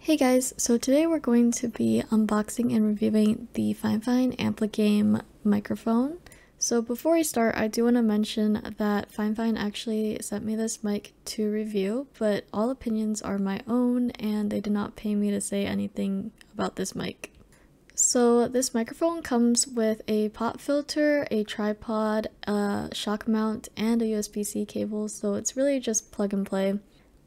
Hey guys, so today we're going to be unboxing and reviewing the Fifine Amplifgame microphone. So before we start, I do want to mention that Fifine actually sent me this mic to review, but all opinions are my own and they did not pay me to say anything about this mic. So this microphone comes with a pop filter, a tripod, a shock mount, and a USB-C cable, so it's really just plug and play.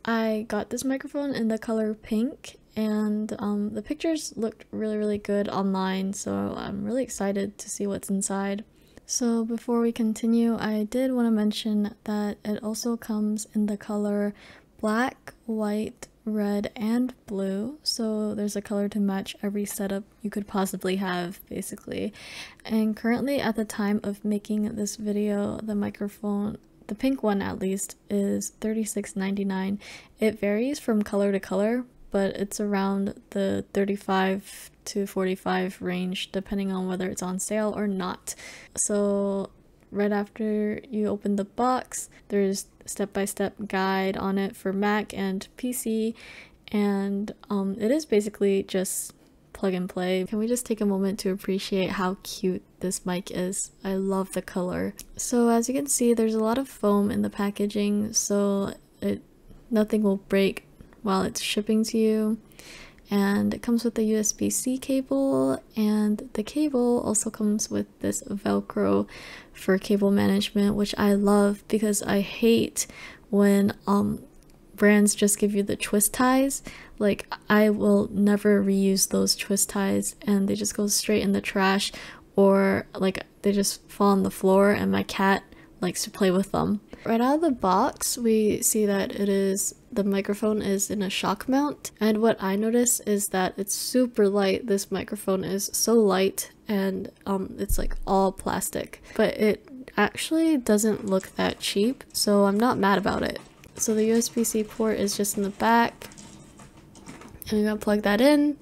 I got this microphone in the color pink, and the pictures looked really good online, so I'm really excited to see what's inside. So before we continue, I did want to mention that it also comes in the color black, white, red, and blue, so there's a color to match every setup you could possibly have, basically. And currently, at the time of making this video, the microphone, the pink one at least, is $36.99. It varies from color to color, but it's around the $35 to $45 range depending on whether it's on sale or not. So right after you open the box, there's step-by-step guide on it for Mac and PC, and it is basically just plug and play. Can we just take a moment to appreciate how cute this mic is? I love the color. So as you can see, there's a lot of foam in the packaging, so nothing will break while it's shipping to you. And it comes with a USB-C cable, and the cable also comes with this Velcro for cable management, which I love because I hate when brands just give you the twist ties. Like, I will never reuse those twist ties and they just go straight in the trash, or like they just fall on the floor and my cat likes to play with them. Right out of the box, we see that the microphone is in a shock mount, and what I noticed is that it's super light. This microphone is so light, and it's like all plastic, but it actually doesn't look that cheap, so I'm not mad about it. So the USB-C port is just in the back, and you're gonna plug that in,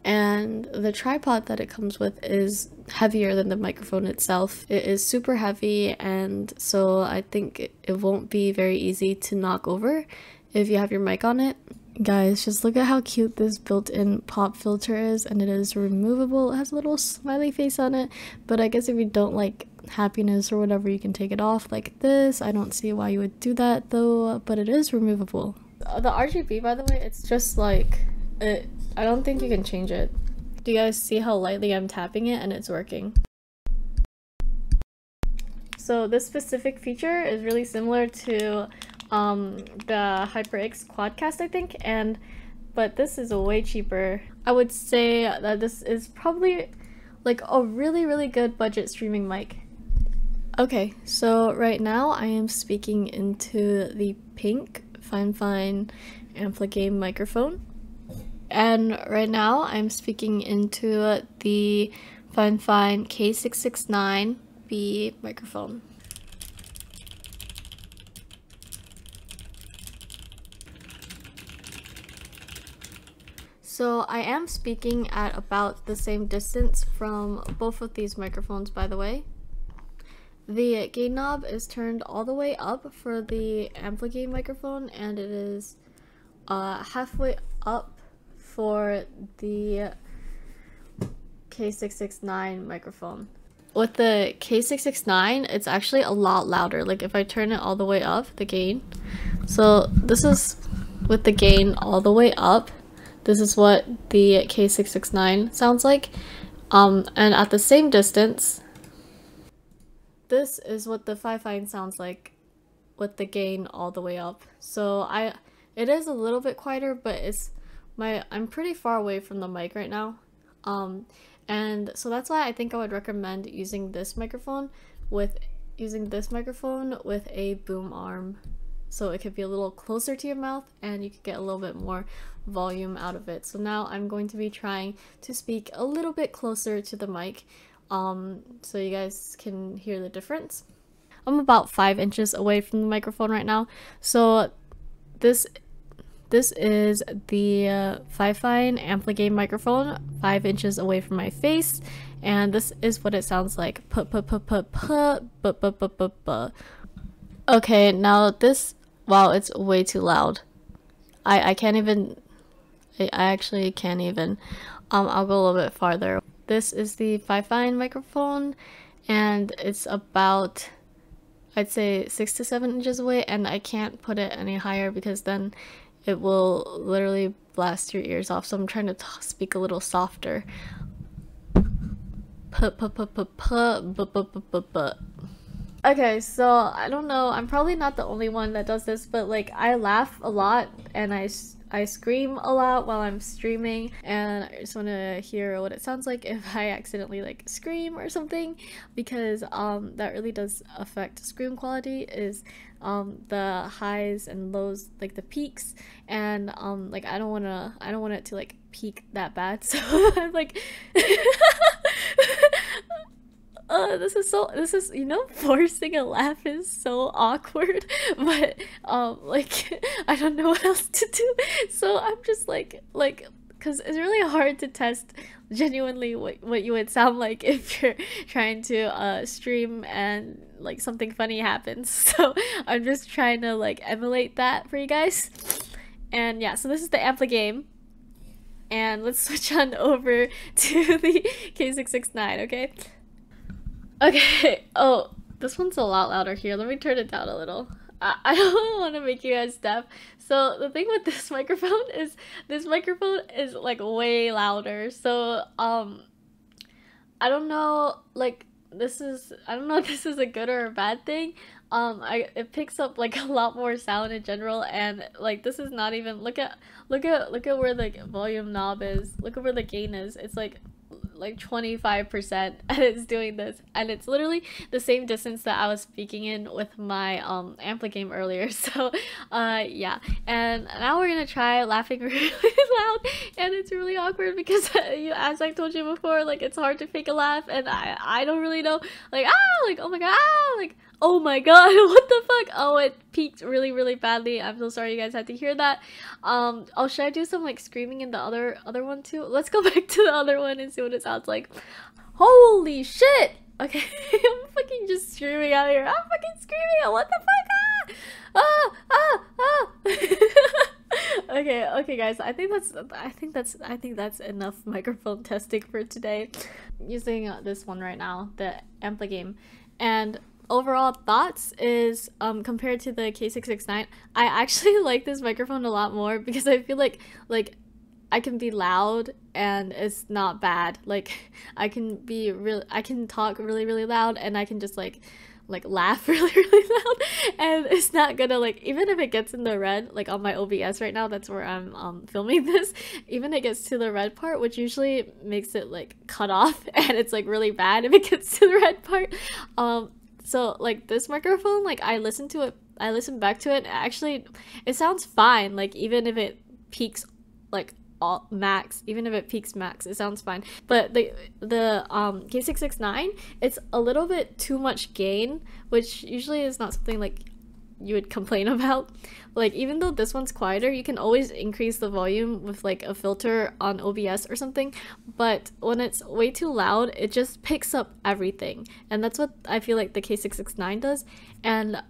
and the tripod that it comes with is heavier than the microphone itself. It is super heavy, and so I think it won't be very easy to knock over if you have your mic on it. Guys, just look at how cute this built-in pop filter is, and it is removable. It has a little smiley face on it, but I guess if you don't like happiness or whatever, you can take it off like this. I don't see why you would do that though, but it is removable. The RGB, by the way, it's just like it. I don't think you can change it. Do you guys see how lightly I'm tapping it and it's working? So this specific feature is really similar to the HyperX Quadcast, I think, but this is way cheaper. I would say that this is probably like a really good budget streaming mic. Okay, so right now I am speaking into the pink Fifine Amplifgame microphone. And right now I'm speaking into the Fifine K669B microphone. So I am speaking at about the same distance from both of these microphones, by the way. The gain knob is turned all the way up for the Amplifgame microphone, and it is halfway up for the K669 microphone. With the K669, it's actually a lot louder. Like, if I turn it all the way up, the gain. So this is with the gain all the way up. This is what the K669 sounds like. And at the same distance, this is what the Fifine sounds like with the gain all the way up. So it is a little bit quieter, but I'm pretty far away from the mic right now, and so that's why I think I would recommend using this microphone with a boom arm, so it could be a little closer to your mouth and you could get a little bit more volume out of it. So now I'm going to be trying to speak a little bit closer to the mic, so you guys can hear the difference. I'm about 5 inches away from the microphone right now, so this is the Fifine Amplifgame microphone, 5 inches away from my face, and this is what it sounds like. Okay, now this, wow, it's way too loud. I can't even I actually can't even. I'll go a little bit farther. This is the Fifine microphone, and it's about, I'd say, 6 to 7 inches away, and I can't put it any higher because then it will literally blast your ears off. So I'm trying to speak a little softer. Okay, so I don't know, I'm probably not the only one that does this, but like I laugh a lot and I scream a lot while I'm streaming, and I just want to hear what it sounds like if I accidentally like scream or something, because that really does affect scream quality, is the highs and lows, like the peaks, and like I don't want it to like peak that bad, so I'm like this is, you know, forcing a laugh is so awkward, but like I don't know what else to do, so I'm just like because it's really hard to test genuinely what you would sound like if you're trying to stream and like something funny happens. So I'm just trying to like emulate that for you guys. And yeah, so this is the Ampligame, and let's switch on over to the K669, okay? Okay, oh, this one's a lot louder here. Let me turn it down a little. I don't want to make you guys deaf. So the thing with this microphone is like way louder. So I don't know, like I don't know if this is a good or a bad thing. It picks up like a lot more sound in general, and like this is not even, look at where the volume knob is. Look at where the gain is. It's like 25%, and it's doing this, and it's literally the same distance that I was speaking in with my Ampligame earlier. So yeah, and now we're gonna try laughing really loud, and it's really awkward because as I told you before, like it's hard to fake a laugh, and I don't really know, like like oh my god, like oh my god, what the fuck. Oh, it peaked really badly. I'm so sorry you guys had to hear that. Oh, should I do some like screaming in the other one too? Let's go back to the other one and see what it sounds like. Holy shit. Okay. I'm fucking just screaming out here. I'm fucking screaming. What the fuck? Okay guys, I think that's enough microphone testing for today. Using this one right now, the Ampligame. And overall thoughts is, compared to the K669, I actually like this microphone a lot more because I feel like I can be loud and it's not bad. Like I can talk really loud, and I can just like laugh really loud, and it's not gonna, like, even if it gets in the red, like on my OBS right now, that's where I'm filming this, even if it gets to the red part, which usually makes it like cut off and it's like really bad if it gets to the red part. So like this microphone, like I listen back to it, actually it sounds fine, like even if it peaks like max, it sounds fine. But the K669, it's a little bit too much gain, which usually is not something like you would complain about. Like even though this one's quieter, you can always increase the volume with like a filter on OBS or something, but when it's way too loud, it just picks up everything, and that's what I feel like the K669 does. And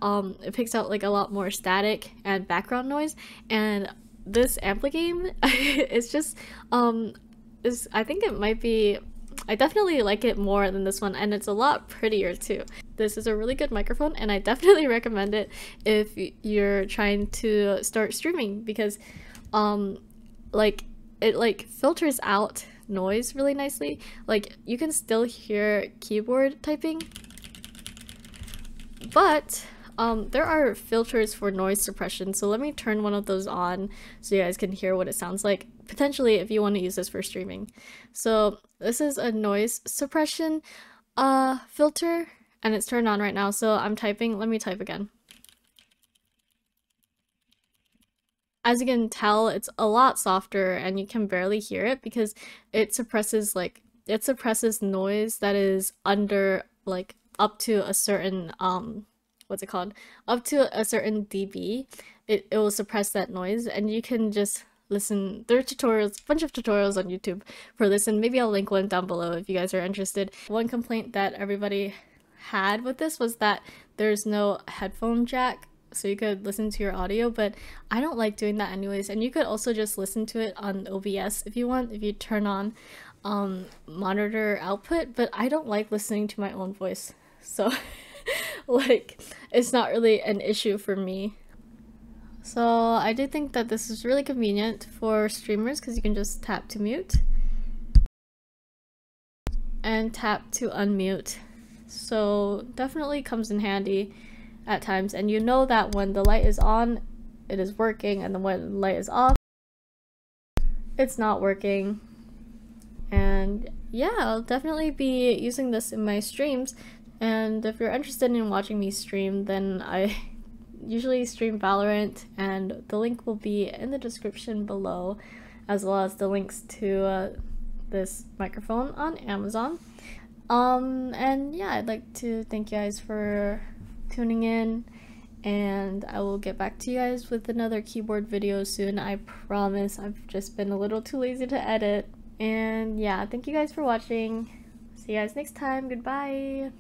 it picks out like a lot more static and background noise, and this Ampligame it's just I think it might be, I definitely like it more than this one, and it's a lot prettier too. This is a really good microphone, and I definitely recommend it if you're trying to start streaming, because like it like filters out noise really nicely. Like you can still hear keyboard typing, but there are filters for noise suppression, so let me turn one of those on so you guys can hear what it sounds like, potentially if you want to use this for streaming. So this is a noise suppression filter, and it's turned on right now, so I'm typing. Let me type again. As you can tell, it's a lot softer and you can barely hear it because it suppresses noise that is under, like, up to a certain what's it called, up to a certain dB. It will suppress that noise, and you can just listen. There are tutorials, a bunch of tutorials on YouTube for this, and maybe I'll link one down below if you guys are interested. One complaint that everybody had with this was that there's no headphone jack, so you could listen to your audio, but I don't like doing that anyways. And you could also just listen to it on OBS if you want, if you turn on monitor output, but I don't like listening to my own voice, so like it's not really an issue for me. So I do think that this is really convenient for streamers because you can just tap to mute and tap to unmute. So definitely comes in handy at times, and you know that when the light is on, it is working, and then when the light is off, it's not working. And yeah, I'll definitely be using this in my streams, and if you're interested in watching me stream, then I usually stream Valorant, and the link will be in the description below, as well as the links to this microphone on Amazon. And yeah, I'd like to thank you guys for tuning in, and I will get back to you guys with another keyboard video soon, I promise. I've just been a little too lazy to edit. And yeah, thank you guys for watching. See you guys next time. Goodbye.